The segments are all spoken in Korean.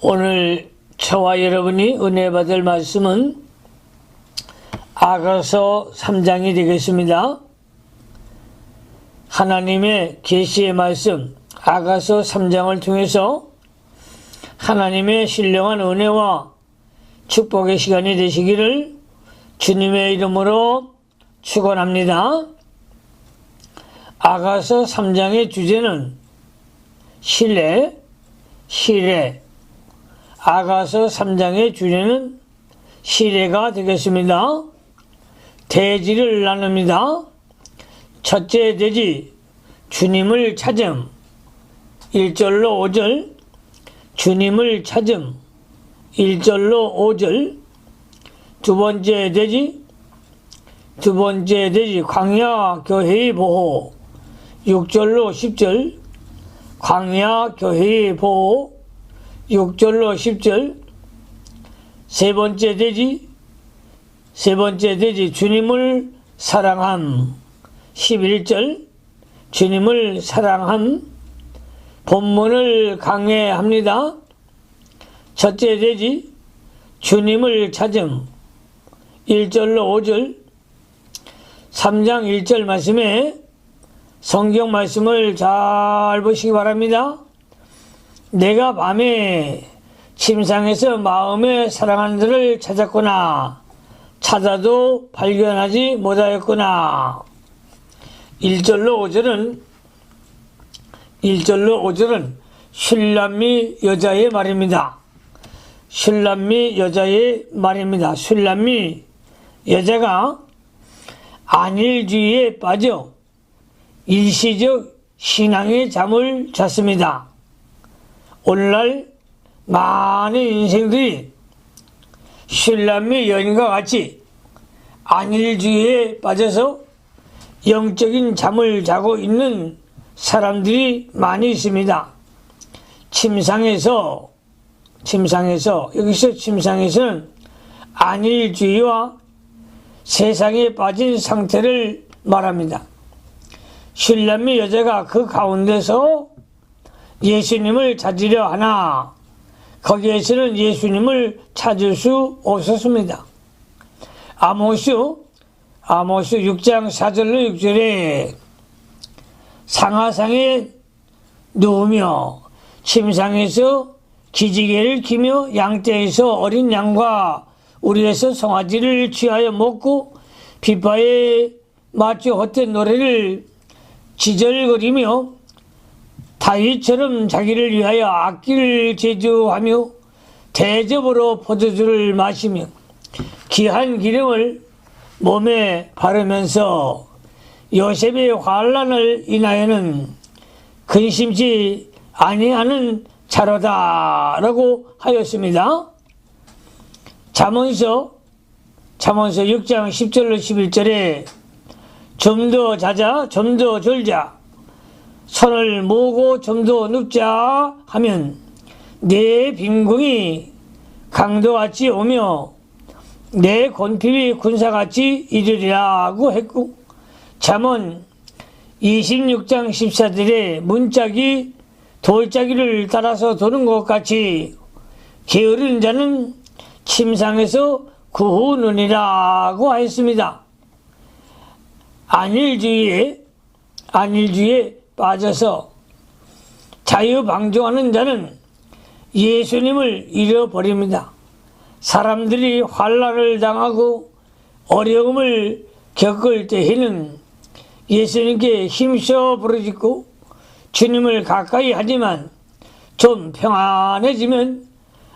오늘 저와 여러분이 은혜 받을 말씀은 아가서 3장이 되겠습니다. 하나님의 계시의 말씀 아가서 3장을 통해서 하나님의 신령한 은혜와 축복의 시간이 되시기를 주님의 이름으로 축원합니다. 아가서 3장의 주제는 시래. 아가서 3장의 주제는 시래가 되겠습니다. 대지를 나눕니다. 첫째 대지, 주님을 찾음. 1절로 5절, 주님을 찾음. 1절로 5절. 두 번째 대지, 광야 교회의 보호. 6절로 10절, 광야 교회의 보호. 6절로 10절. 세 번째 대지, 주님을 사랑함. 11절, 주님을 사랑함. 본문을 강해합니다. 첫째 대지, 주님을 찾음. 1절로 5절. 3장 1절 말씀에 성경 말씀을 잘 보시기 바랍니다. 내가 밤에 침상에서 마음에 사랑하는 자를 찾았구나. 찾아도 발견하지 못하였구나. 1절로 5절은 슐람미 여자의 말입니다. 슐람미 여자가 안일주의에 빠져 일시적 신앙의 잠을 잤습니다. 오늘날 많은 인생들이 슐람미 여인과 같이 안일주의에 빠져서 영적인 잠을 자고 있는 사람들이 많이 있습니다. 침상에서는 안일주의와 세상에 빠진 상태를 말합니다. 슐람미 여자가 그 가운데서 예수님을 찾으려 하나 거기에서는 예수님을 찾을 수 없었습니다. 아모스 6장 4절로 6절에 상하상에 누우며 침상에서 기지개를 키며 양떼에서 어린 양과 우리에서 송아지를 취하여 먹고 비파에 맞춰 헛된 노래를 지절거리며 다윗처럼 자기를 위하여 악기를 제조하며 대접으로 포도주를 마시며 귀한 기름을 몸에 바르면서 요셉의 환난을 인하여는 근심치 아니하는 자로다라고 하였습니다. 잠언서 6장 10절로 11절에 좀 더 자자, 좀 더 졸자, 손을 모으고 좀 더 눕자 하면 내 빈궁이 강도같이 오며 내 곤핍이 군사같이 이르리라고 했고, 잠언 26장 14절에 문짝이 돌짜기를 따라서 도는 것 같이 게으른 자는 침상에서 구우느니라고 하였습니다. 안일주의에 빠져서 자유방종하는 자는 예수님을 잃어버립니다. 사람들이 환난을 당하고 어려움을 겪을 때에는 예수님께 힘써 부르짖고 주님을 가까이 하지만 좀 평안해지면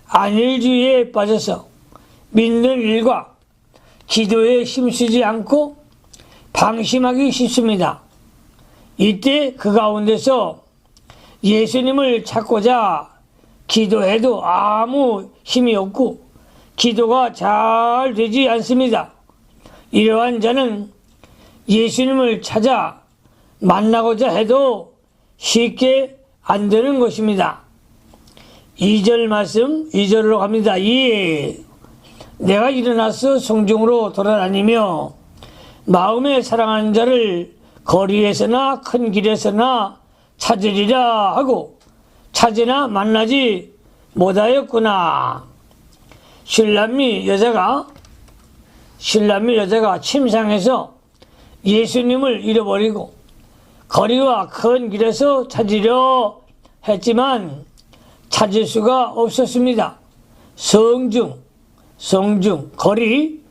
안일주의에 빠져서 믿는 일과 기도에 힘쓰지 않고 방심하기 쉽습니다. 이때 그 가운데서 예수님을 찾고자 기도해도 아무 힘이 없고 기도가 잘 되지 않습니다. 이러한 자는 예수님을 찾아 만나고자 해도 쉽게 안 되는 것입니다. 2절 말씀 2절로 갑니다. 예, 내가 일어나서 성중으로 돌아다니며 마음에 사랑하는 자를 거리에서나 큰 길에서나 찾으리라 하고 찾으나 만나지 못하였구나. 신람미 여자가 침상에서 예수님을 잃어버리고 거리와 큰 길에서 찾으려 했지만 찾을 수가 없었습니다. 성중, 거리,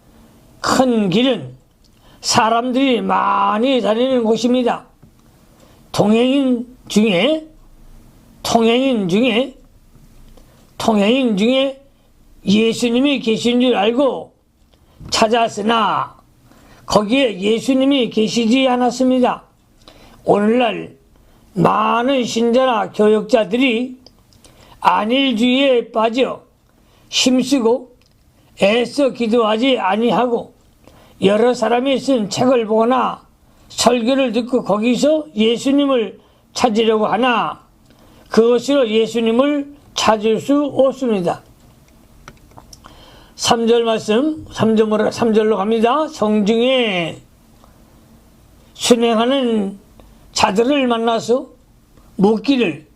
큰 길은 사람들이 많이 다니는 곳입니다. 통행인 중에 예수님이 계신 줄 알고 찾았으나 거기에 예수님이 계시지 않았습니다. 오늘날 많은 신자나 교역자들이 안일주의에 빠져 힘쓰고 애써 기도하지 아니하고 여러 사람이 쓴 책을 보거나 설교를 듣고 거기서 예수님을 찾으려고 하나 그것으로 예수님을 찾을 수 없습니다. 3절 말씀, 3절로 갑니다. 성중에 순행하는 자들을 만나서 묻기를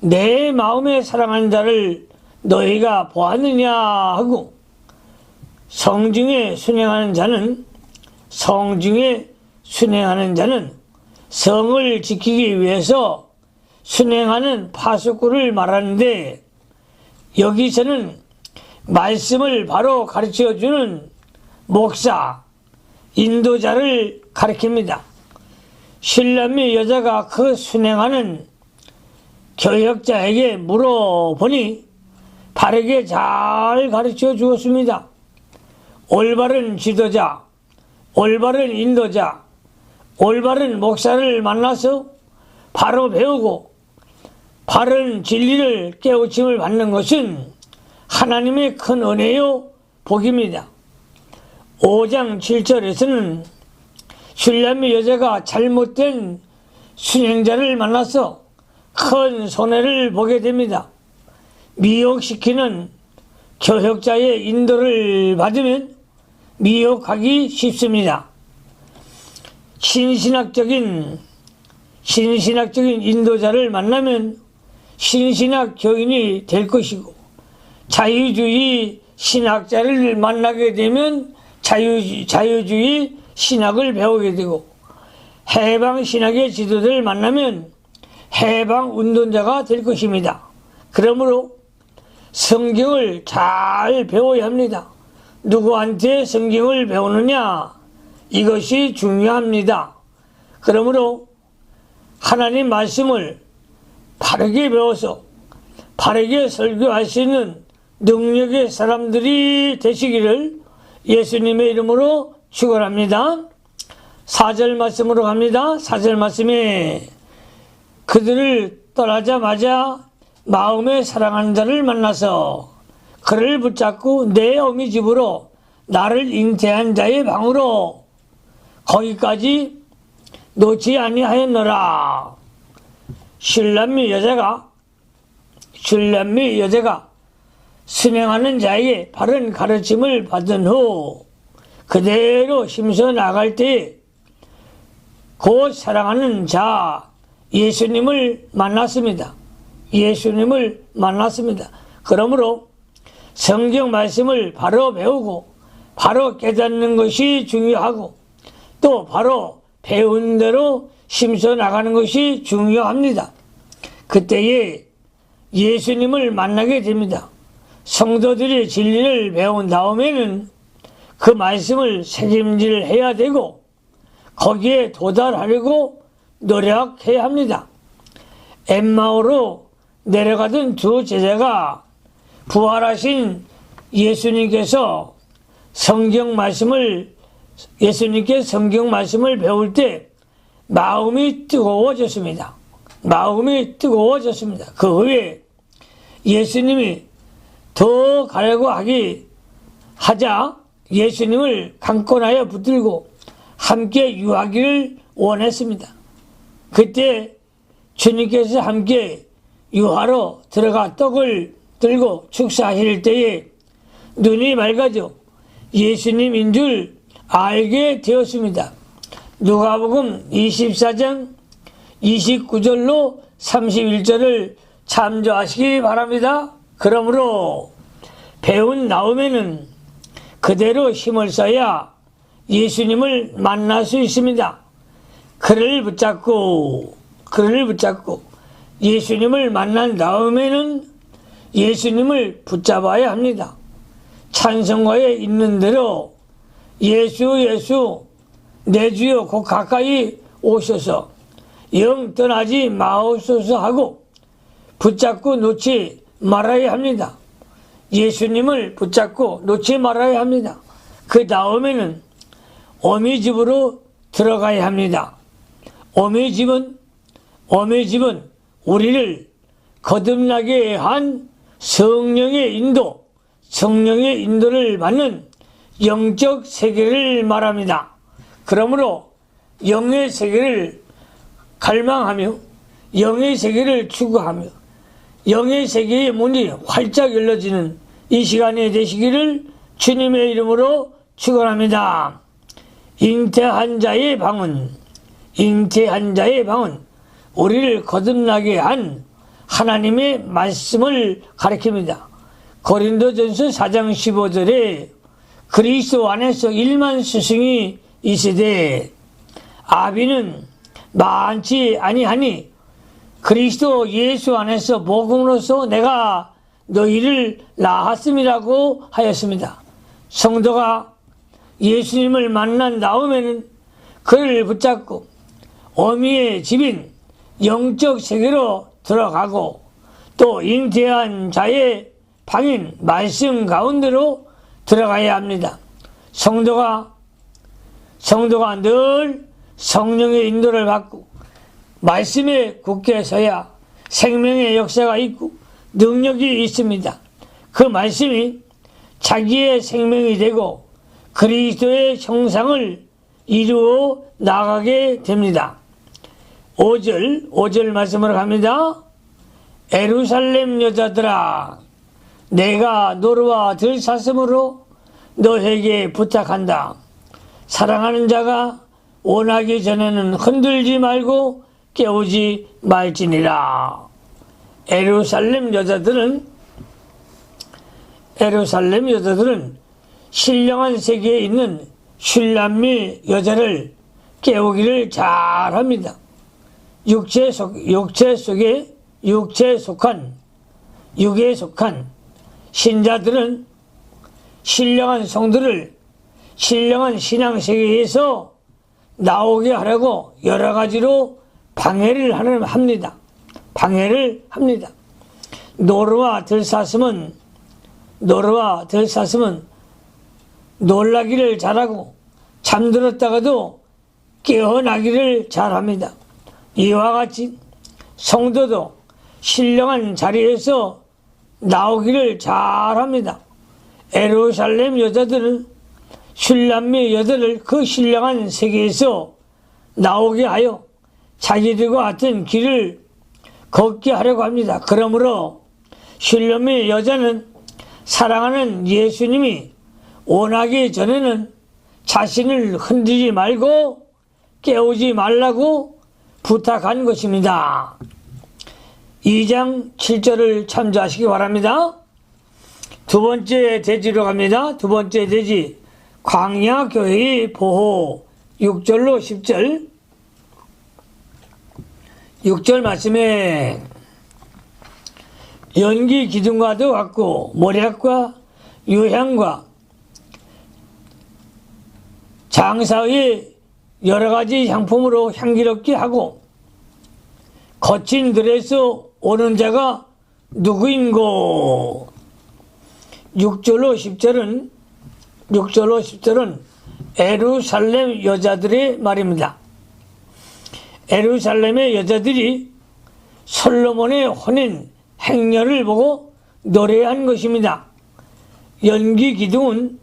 내 마음에 사랑하는 자를 너희가 보았느냐 하고 성중에 순행하는 자는 성을 지키기 위해서 순행하는 파수꾼을 말하는데 여기서는 말씀을 바로 가르쳐주는 목사, 인도자를 가리킵니다. 신람미 여자가 그 순행하는 교역자에게 물어보니 바르게 잘 가르쳐 주었습니다. 올바른 지도자, 올바른 인도자, 올바른 목사를 만나서 바로 배우고 바른 진리를 깨우침을 받는 것은 하나님의 큰 은혜요 복입니다. 5장 7절에서는 신람미 여자가 잘못된 순행자를 만나서 큰 손해를 보게 됩니다. 미혹시키는 교역자의 인도를 받으면 미혹하기 쉽습니다. 신신학적인 인도자를 만나면 신신학 교인이 될 것이고 자유주의 신학자를 만나게 되면 자유주의 신학을 배우게 되고 해방 신학의 지도자를 만나면 해방 운동자가 될 것입니다. 그러므로 성경을 잘 배워야 합니다. 누구한테 성경을 배우느냐? 이것이 중요합니다. 그러므로 하나님 말씀을 바르게 배워서 바르게 설교할 수 있는 능력의 사람들이 되시기를 예수님의 이름으로 축원합니다. 4절 말씀으로 갑니다. 4절 말씀에 그들을 떠나자마자 마음에 사랑하는 자를 만나서 그를 붙잡고 내 어미 집으로 나를 잉태한 자의 방으로 거기까지 놓지 아니하였노라. 신람미 여자가 순행하는 자에게 바른 가르침을 받은 후 그대로 힘써 나갈 때 곧 사랑하는 자 예수님을 만났습니다. 그러므로 성경 말씀을 바로 배우고 바로 깨닫는 것이 중요하고 또 바로 배운 대로 힘써 나가는 것이 중요합니다. 그때에 예수님을 만나게 됩니다. 성도들이 진리를 배운 다음에는 그 말씀을 책임질해야 되고 거기에 도달하려고 노력해야 합니다. 엠마오로 내려가던 두 제자가 부활하신 예수님께서 성경 말씀을 배울 때 마음이 뜨거워졌습니다. 그 후에 예수님이 더 가려고 하자 예수님을 강권하여 붙들고 함께 유하기를 원했습니다. 그때 주님께서 함께 유하러 들어가 떡을 들고 축사하실 때에 눈이 맑아져 예수님인 줄 알게 되었습니다. 누가복음 24장 29절로 31절을 참조하시기 바랍니다. 그러므로 배운 다음에는 그대로 힘을 써야 예수님을 만날 수 있습니다. 그를 붙잡고 예수님을 만난 다음에는 예수님을 붙잡아야 합니다. 찬송가에 있는 대로 예수 내 주여 곧 가까이 오셔서 영 떠나지 마옵소서 하고 붙잡고 놓지 말아야 합니다. 예수님을 붙잡고 놓지 말아야 합니다. 그 다음에는 어미 집으로 들어가야 합니다. 어미 집은 우리를 거듭나게 한 성령의 인도를 받는 영적 세계를 말합니다. 그러므로 영의 세계를 갈망하며 영의 세계를 추구하며 영의 세계의 문이 활짝 열려지는 이 시간이 되시기를 주님의 이름으로 축원합니다. 잉태한 자의 방은 우리를 거듭나게 한 하나님의 말씀을 가리킵니다. 고린도전서 4장 15절에 그리스도 안에서 1만 스승이 있으되 아비는 많지 아니하니 그리스도 예수 안에서 복음으로서 내가 너희를 낳았음이라고 하였습니다. 성도가 예수님을 만난 다음에는 그를 붙잡고 어미의 집인 영적 세계로 들어가고 또 잉태한 자의 방인 말씀 가운데로 들어가야 합니다. 성도가 늘 성령의 인도를 받고 말씀에 굳게 서야 생명의 역사가 있고 능력이 있습니다. 그 말씀이 자기의 생명이 되고 그리스도의 형상을 이루어 나가게 됩니다. 5절 말씀으로 갑니다. 예루살렘 여자들아 내가 노루와 들사슴으로 너에게 부탁한다. 사랑하는 자가 원하기 전에는 흔들지 말고 깨우지 말지니라. 예루살렘 여자들은 신령한 세계에 있는 슐람미 여자를 깨우기를 잘합니다. 육에 속한 신자들은 신령한 성도를 신령한 신앙 세계에서 나오게 하려고 여러 가지로 방해를 합니다. 노루와 들사슴은 놀라기를 잘하고 잠들었다가도 깨어나기를 잘합니다. 이와 같이 성도도 신령한 자리에서 나오기를 잘합니다. 예루살렘 여자들은 슐람미 여자를 그 신령한 세계에서 나오게 하여 자기들과 같은 길을 걷게 하려고 합니다. 그러므로 슐람미 여자는 사랑하는 예수님이 원하기 전에는 자신을 흔들지 말고 깨우지 말라고 부탁한 것입니다. 2장 7절을 참조하시기 바랍니다. 두 번째 대지로 갑니다. 두 번째 대지 광야 교회의 보호 6절로 10절 6절 말씀에 연기 기둥과도 같고 모략과 유향과 장사의 여러 가지 향품으로 향기롭게 하고 거친 들에서 오는 자가 누구인고. 6절로 10절은 예루살렘 여자들의 말입니다. 예루살렘의 여자들이 솔로몬의 혼인 행렬을 보고 노래한 것입니다. 연기 기둥은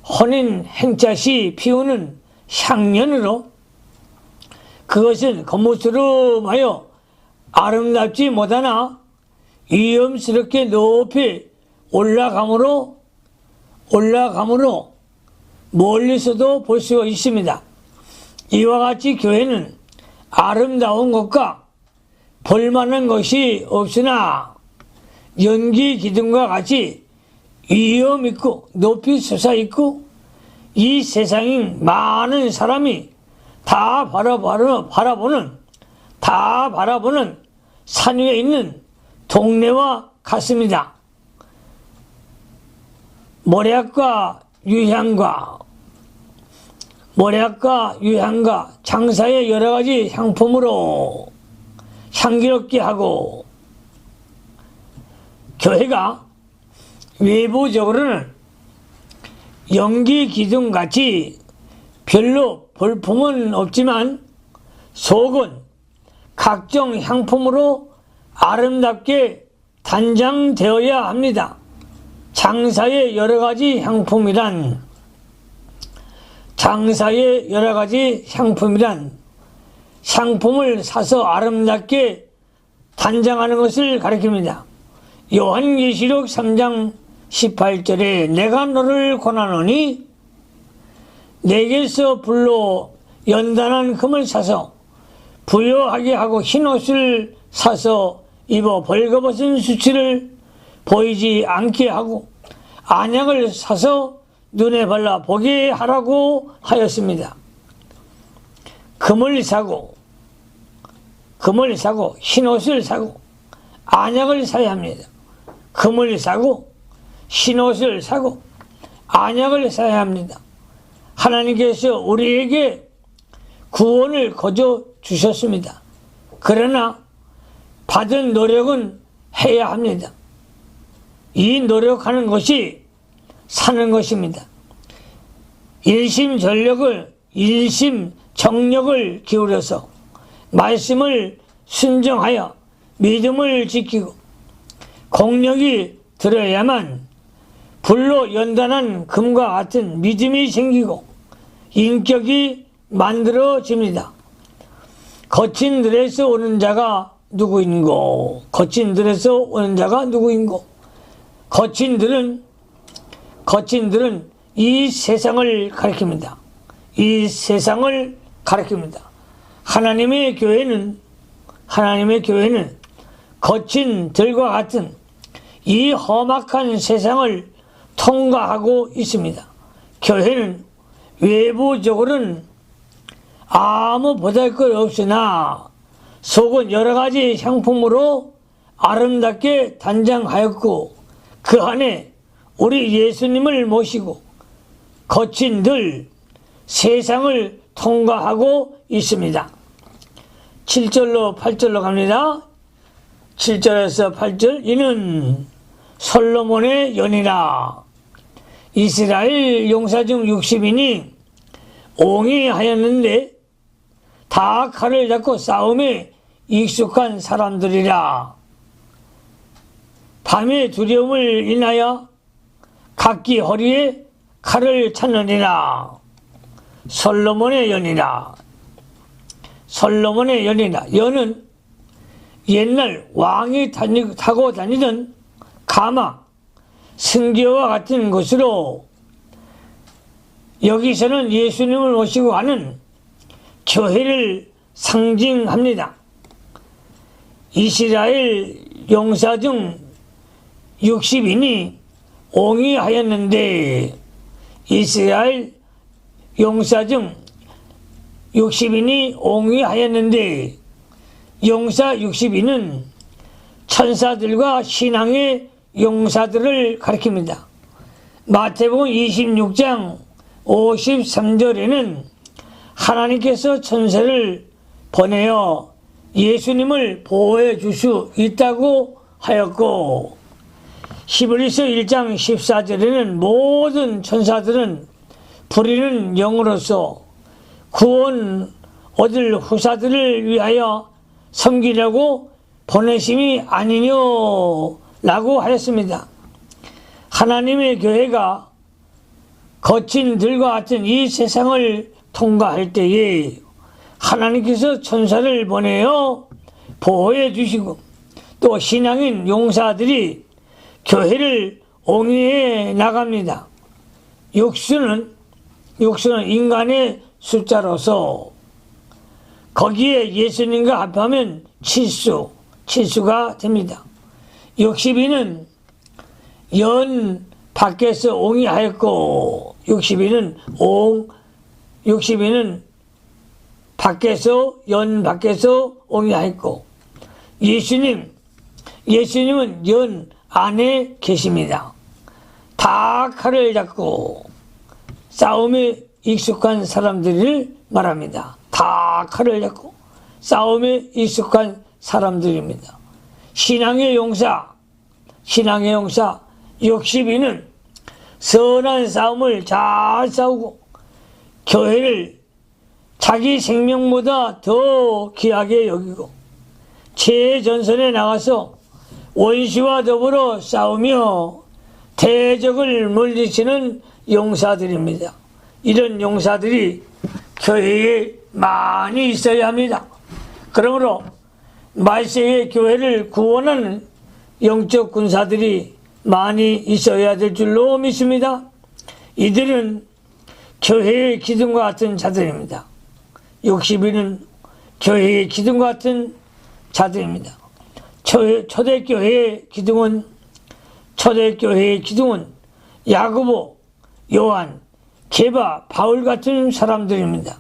혼인 행차 시 피우는 향연으로 그것은 겉모습으로 아름답지 못하나 위험스럽게 높이 올라감으로 멀리서도 볼 수가 있습니다. 이와 같이 교회는 아름다운 것과 볼만한 것이 없으나 연기 기둥과 같이 위험 있고 높이 솟아 있고 이 세상인 많은 사람이 다 바라보는 산 위에 있는 동네와 같습니다. 모략과 유향과 장사의 여러 가지 향품으로 향기롭게 하고, 교회가 외부적으로는 연기 기둥같이 별로 볼품은 없지만 속은 각종 향품으로 아름답게 단장되어야 합니다. 장사의 여러 가지 향품이란 상품을 사서 아름답게 단장하는 것을 가리킵니다. 요한계시록 3장 18절에 내가 너를 권하노니 내게서 불로 연단한 금을 사서 부요하게 하고 흰옷을 사서 입어 벌거벗은 수치를 보이지 않게 하고 안약을 사서 눈에 발라 보게 하라고 하였습니다. 금을 사고 흰옷을 사고 안약을 사야 합니다. 금을 사고 흰옷을 사고 안약을 사야 합니다. 하나님께서 우리에게 구원을 거저 주셨습니다. 그러나 받은 노력은 해야 합니다. 이 노력하는 것이 사는 것입니다. 일심정력을 기울여서 말씀을 순종하여 믿음을 지키고 공력이 들어야만 불로 연단한 금과 같은 믿음이 생기고 인격이 만들어집니다. 거친 들에서 오는 자가 누구인고? 거친 들은 이 세상을 가리킵니다. 하나님의 교회는 거친 들과 같은 이 험악한 세상을 통과하고 있습니다. 교회는 외부적으로는 아무 보잘것 없으나 속은 여러 가지 향품으로 아름답게 단장하였고 그 안에 우리 예수님을 모시고 거친 들 세상을 통과하고 있습니다. 7절로 8절로 갑니다. 7절에서 8절 이는 솔로몬의 연이라. 이스라엘 용사 중 60인이 옹이하였는데 다 칼을 잡고 싸움에 익숙한 사람들이라. 밤의 두려움을 인하여 각기 허리에 칼을 찾느니라. 솔로몬의 연이라. 연은 옛날 왕이 타고 다니던 가마, 승기와 같은 것으로 여기서는 예수님을 모시고 가는 교회를 상징합니다. 이스라엘 용사 중 60인이 옹이하였는데 이스라엘 용사 중 60인이 옹이하였는데 용사 60인은 천사들과 신앙의 용사들을 가리킵니다. 마태복음 26장 53절에는 하나님께서 천사를 보내어 예수님을 보호해 줄 수 있다고 하였고 히브리서 1장 14절에는 모든 천사들은 부리는 영으로서 구원 얻을 후사들을 위하여 섬기려고 보내심이 아니뇨 라고 하였습니다. 하나님의 교회가 거친 들과 같은 이 세상을 통과할 때에 하나님께서 천사를 보내어 보호해 주시고 또 신앙인 용사들이 교회를 옹이해 나갑니다. 육수는 인간의 숫자로서 거기에 예수님과 합하면 7수, 치수가 됩니다. 62는 연 밖에서 옹이 하였고 62는 밖에서 연 밖에서 옹이 하였고 예수님은 연 안에 계십니다. 다 칼을 잡고 싸움에 익숙한 사람들을 말합니다. 다 칼을 잡고 싸움에 익숙한 사람들입니다. 신앙의 용사 62는 선한 싸움을 잘 싸우고 교회를 자기 생명보다 더 귀하게 여기고 최전선에 나가서 원수와 더불어 싸우며 대적을 물리치는 용사들입니다. 이런 용사들이 교회에 많이 있어야 합니다. 그러므로 말세의 교회를 구원하는 영적 군사들이 많이 있어야 될 줄로 믿습니다. 이들은 교회의 기둥과 같은 자들입니다. 62는 교회의 기둥과 같은 자들입니다. 초대교회의 기둥은 야고보, 요한, 게바, 바울 같은 사람들입니다.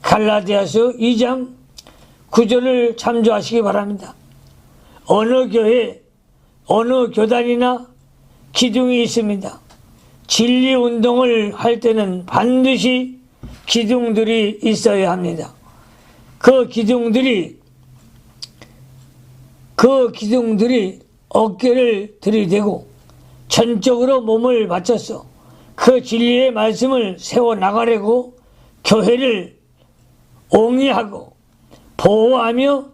갈라디아서 2장 9절을 참조하시기 바랍니다. 어느 교단이나 기둥이 있습니다. 진리 운동을 할 때는 반드시 기둥들이 있어야 합니다. 그 기둥들이 어깨를 들이대고 전적으로 몸을 바쳐서 그 진리의 말씀을 세워나가려고 교회를 옹이하고 보호하며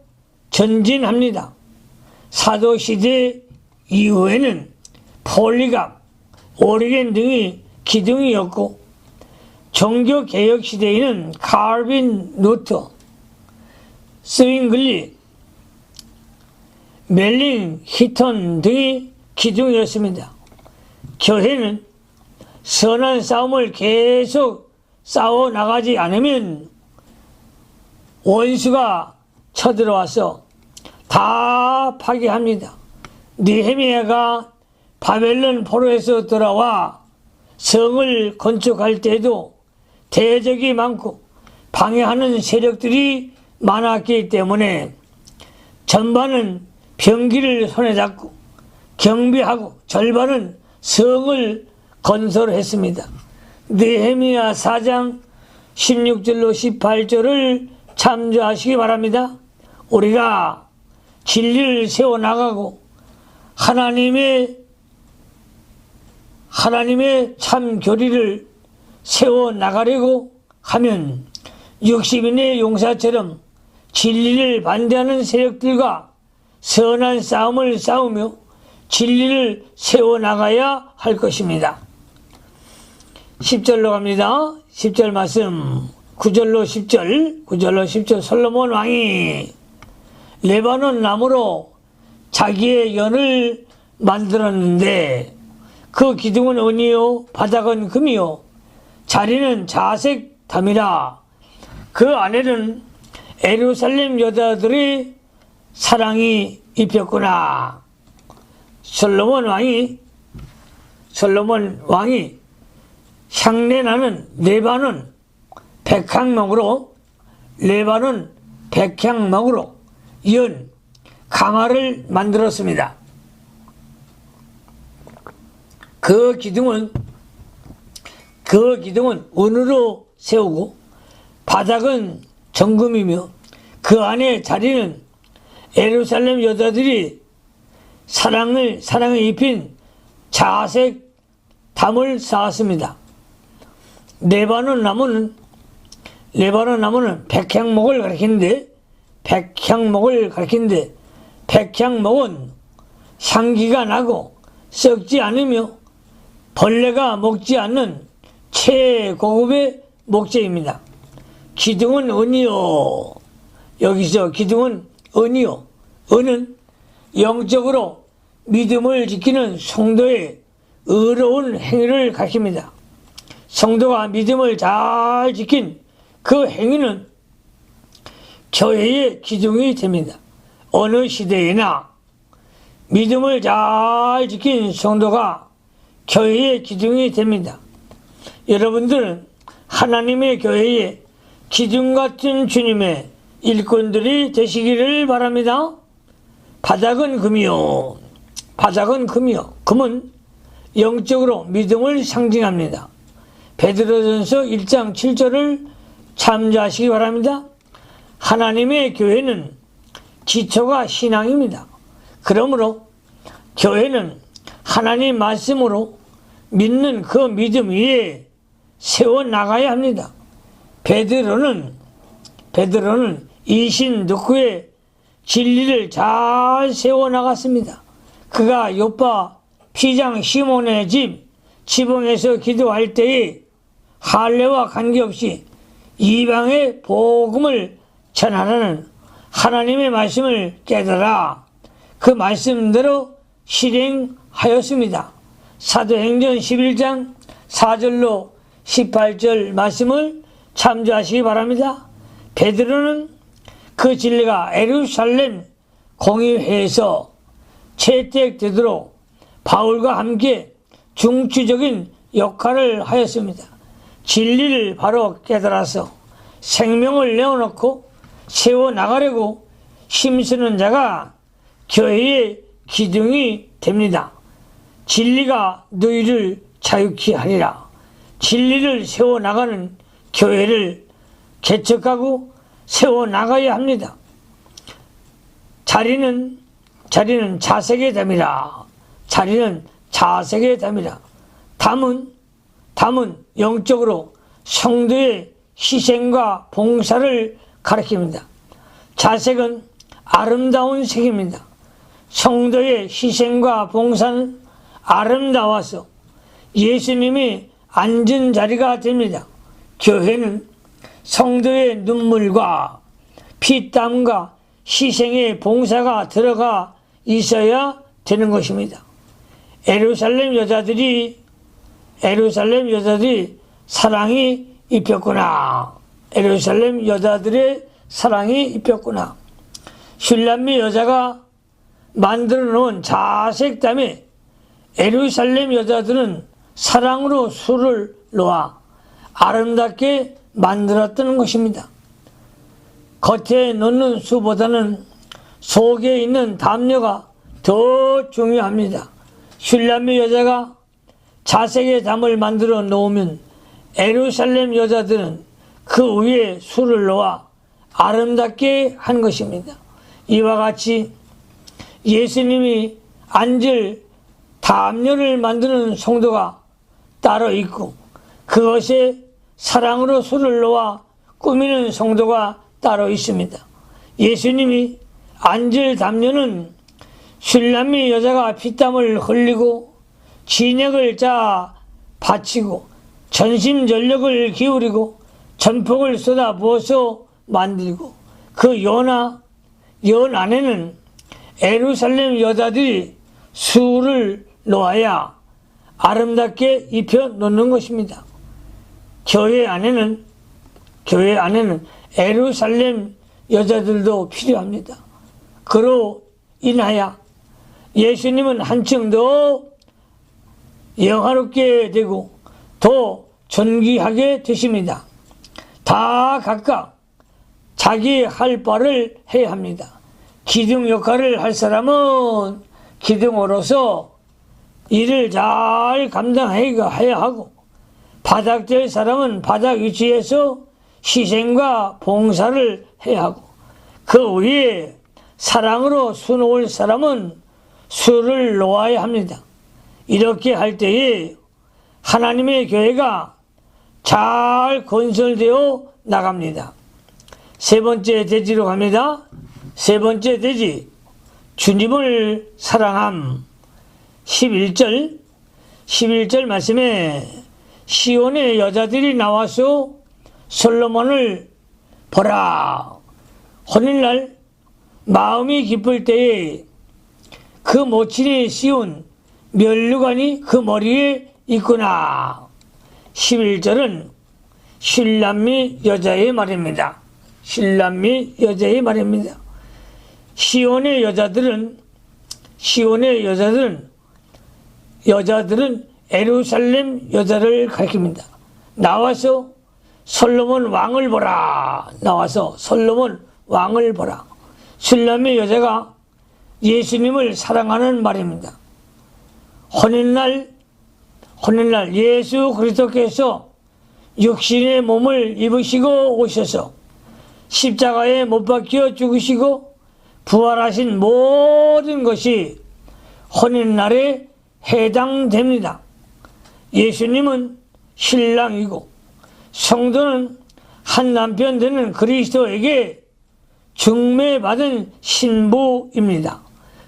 전진합니다. 사도시대 이후에는 폴리갑, 오리겐 등이 기둥이었고 종교개혁 시대에는 칼빈, 루터, 스윙글리, 멜린, 히턴 등이 기둥이었습니다. 교회는 선한 싸움을 계속 싸워나가지 않으면 원수가 쳐들어와서 다 파괴합니다. 느헤미야가 바벨론 포로에서 돌아와 성을 건축할 때도 대적이 많고 방해하는 세력들이 많았기 때문에 전반은 병기를 손에 잡고 경비하고 절반은 성을 건설했습니다. 느헤미야 4장 16절로 18절을 참조하시기 바랍니다. 우리가 진리를 세워나가고 하나님의 참 교리를 세워나가려고 하면 60인의 용사처럼 진리를 반대하는 세력들과 선한 싸움을 싸우며 진리를 세워나가야 할 것입니다. 10절로 갑니다. 10절 말씀 9절로 10절 솔로몬 왕이 레바논 나무로 자기의 연을 만들었는데 그 기둥은 은이요 바닥은 금이요 자리는 자색 담이라. 그 안에는 예루살렘 여자들의 사랑이 입혔구나. 솔로몬 왕이 향내나는 레바논 백향목으로 연 가마를 만들었습니다. 그 기둥은 은으로 세우고 바닥은 정금이며 그 안에 자리는 예루살렘 여자들이 사랑을 입힌 자색 담을 쌓았습니다. 레바논 나무는 백향목을 가리키는데 백향목은 향기가 나고 썩지 않으며 벌레가 먹지 않는 최고급의 목재입니다. 기둥은 은이요. 여기서 기둥은 은이요. 은은 영적으로 믿음을 지키는 성도의 의로운 행위를 가리킵니다. 성도가 믿음을 잘 지킨 그 행위는 교회의 기둥이 됩니다. 어느 시대에나 믿음을 잘 지킨 성도가 교회의 기둥이 됩니다. 여러분들은 하나님의 교회의 기둥 같은 주님의 일꾼들이 되시기를 바랍니다. 바닥은 금이요. 바닥은 금이요. 금은 영적으로 믿음을 상징합니다. 베드로전서 1장 7절을 참조하시기 바랍니다. 하나님의 교회는 기초가 신앙입니다. 그러므로 교회는 하나님 말씀으로 믿는 그 믿음 위에 세워나가야 합니다. 베드로는 이신 덕후의 진리를 잘 세워나갔습니다. 그가 요파 피장 시몬의 집 지붕에서 기도할 때에 할례와 관계없이 이방의 복음을 전하라는 하나님의 말씀을 깨달아 그 말씀대로 실행하였습니다. 사도행전 11장 4절로 18절 말씀을 참조하시기 바랍니다. 베드로는 그 진리가 예루살렘 공의회에서 채택되도록 바울과 함께 중추적인 역할을 하였습니다. 진리를 바로 깨달아서 생명을 내어놓고 세워나가려고 힘쓰는 자가 교회의 기둥이 됩니다. 진리가 너희를 자유케 하리라. 진리를 세워나가는 교회를 개척하고 세워나가야 합니다. 자리는 자색의 담이라. 자리는 자색의 담이라. 담은 영적으로 성도의 희생과 봉사를 가리킵니다. 자색은 아름다운 색입니다. 성도의 희생과 봉사는 아름다워서 예수님이 앉은 자리가 됩니다. 교회는 성도의 눈물과 피땀과 희생의 봉사가 들어가 있어야 되는 것입니다. 예루살렘 여자들이 사랑이 입혔구나. 예루살렘 여자들의 사랑이 입혔구나. 슐람미 여자가 만들어 놓은 자색담에 예루살렘 여자들은 사랑으로 술을 놓아 아름답게 만들었던 것입니다. 겉에 놓는 수보다는 속에 있는 담요가 더 중요합니다. 슐람미 여자가 자색의 담을 만들어 놓으면 예루살렘 여자들은 그 위에 술을 놓아 아름답게 한 것입니다. 이와 같이 예수님이 앉을 담요를 만드는 성도가 따로 있고 그것에 사랑으로 술을 놓아 꾸미는 성도가 따로 있습니다. 예수님이 앉을 담요는 슐람미 여자가 피땀을 흘리고 진액을 짜 바치고 전심전력을 기울이고 전폭을 쏟아 부어서 만들고 그 연 안에는 예루살렘 여자들이 술을 놓아야 아름답게 입혀 놓는 것입니다. 교회 안에는 예루살렘 여자들도 필요합니다. 그로 인하여 예수님은 한층 더 영화롭게 되고 더 존귀하게 되십니다. 다 각각 자기 할 바를 해야 합니다. 기둥 역할을 할 사람은 기둥으로서 일을 잘 감당해야 하고 바닥 될 사람은 바닥 위치에서 희생과 봉사를 해야 하고 그 위에 사랑으로 수놓을 사람은 수를 놓아야 합니다. 이렇게 할 때에 하나님의 교회가 잘 건설되어 나갑니다. 세 번째 대지로 갑니다. 세 번째 대지, 주님을 사랑함. 11절 말씀에 시온의 여자들이 나와서 솔로몬을 보라. 혼인날 마음이 기쁠 때에 그 모친이 씌운 면류관이 그 머리에 있구나. 11절은 슐람미 여자의 말입니다. 슐람미 여자의 말입니다. 시온의 여자들은 예루살렘 여자를 가리킵니다. 나와서 솔로몬 왕을 보라. 술람의 여자가 예수님을 사랑하는 말입니다. 혼인날 예수 그리스도께서 육신의 몸을 입으시고 오셔서 십자가에 못 박혀 죽으시고 부활하신 모든 것이 혼인날에 해당됩니다. 예수님은 신랑이고 성도는 한 남편 되는 그리스도에게 중매받은 신부입니다.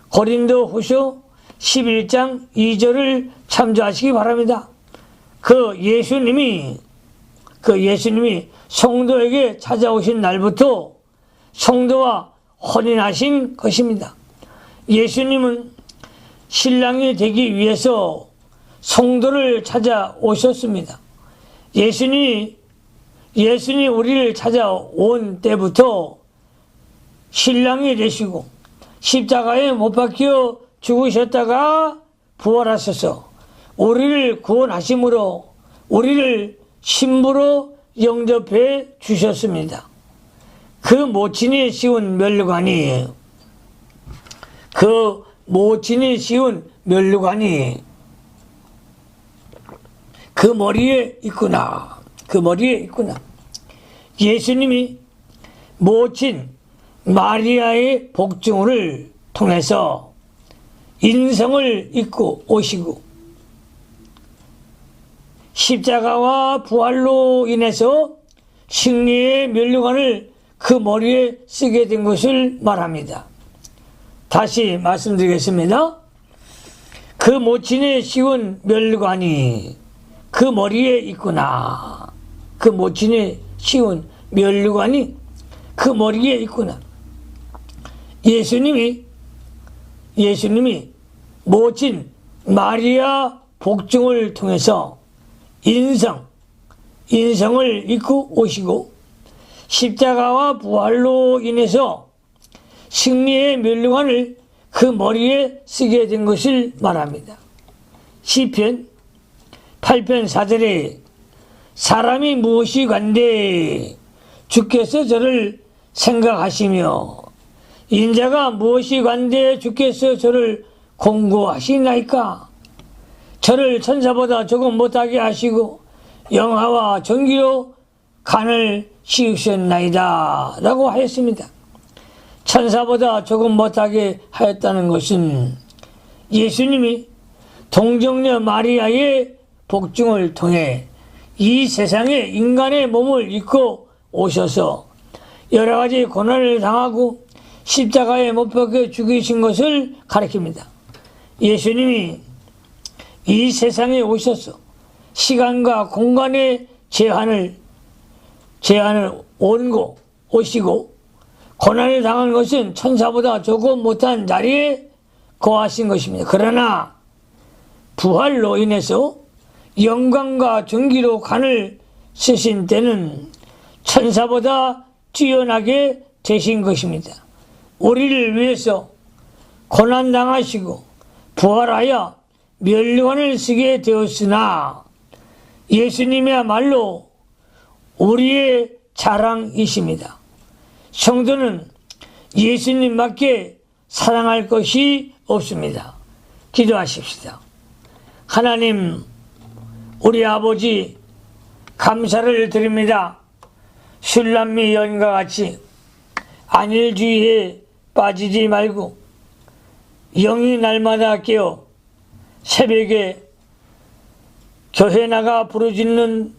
고린도후서 11장 2절을 참조하시기 바랍니다. 그 예수님이 성도에게 찾아오신 날부터 성도와 혼인하신 것입니다. 예수님은 신랑이 되기 위해서 성도를 찾아오셨습니다. 예수님이 우리를 찾아온 때부터 신랑이 되시고 십자가에 못 박혀 죽으셨다가 부활하셔서 우리를 구원하심으로 우리를 신부로 영접해 주셨습니다. 그 모친이 씌운 면류관이 그 머리에 있구나. 예수님이 모친 마리아의 복중을 통해서 인성을 입고 오시고 십자가와 부활로 인해서 승리의 면류관을 그 머리에 쓰게 된 것을 말합니다. 다시 말씀드리겠습니다. 그 모친에 씌운 면류관이 그 머리에 있구나. 그 모친에 씌운 면류관이 그 머리에 있구나. 예수님이 모친 마리아 복중을 통해서 인성을 입고 오시고 십자가와 부활로 인해서 승리의 면류관을 그 머리에 쓰게 된 것을 말합니다. 시편 8편 4절에 사람이 무엇이 관대 주께서 저를 생각하시며 인자가 무엇이 관대 주께서 저를 공고하시나이까. 저를 천사보다 조금 못하게 하시고 영화와 전기로 간을 씌우셨나이다 라고 하였습니다. 천사보다 조금 못하게 하였다는 것은 예수님이 동정녀 마리아의 복중을 통해 이 세상에 인간의 몸을 입고 오셔서 여러 가지 고난을 당하고 십자가에 못 박혀 죽이신 것을 가리킵니다. 예수님이 이 세상에 오셔서 시간과 공간의 제한을 오시고 고난을 당한 것은 천사보다 조금 못한 자리에 거하신 것입니다. 그러나 부활로 인해서 영광과 존귀로 간을 쓰신 때는 천사보다 뛰어나게 되신 것입니다. 우리를 위해서 고난당하시고 부활하여 면류관을 쓰게 되었으나 예수님이야말로 우리의 자랑이십니다. 성도는 예수님밖에 사랑할 것이 없습니다. 기도하십시다. 하나님, 우리 아버지 감사를 드립니다. 술람미 여인과 같이 안일주의에 빠지지 말고 영이 날마다 깨어 새벽에 교회 나가 부르짖는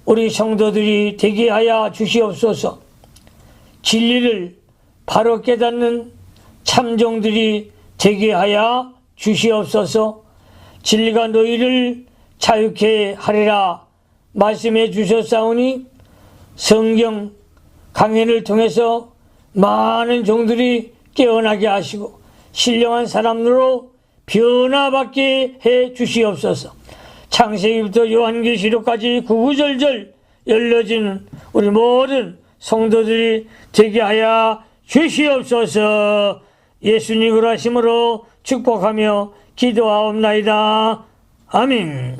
우리 성도들이 되게 하여 주시옵소서. 진리를 바로 깨닫는 참종들이 되게 하여 주시옵소서. 진리가 너희를 자유케 하리라 말씀해 주셨사오니 성경 강연을 통해서 많은 종들이 깨어나게 하시고 신령한 사람으로 변화받게 해 주시옵소서. 창세기부터 요한계시록까지 구구절절 열려지는 우리 모든 성도들이 되게 하여 주시옵소서. 예수님으로 하심으로 축복하며 기도하옵나이다. 아멘.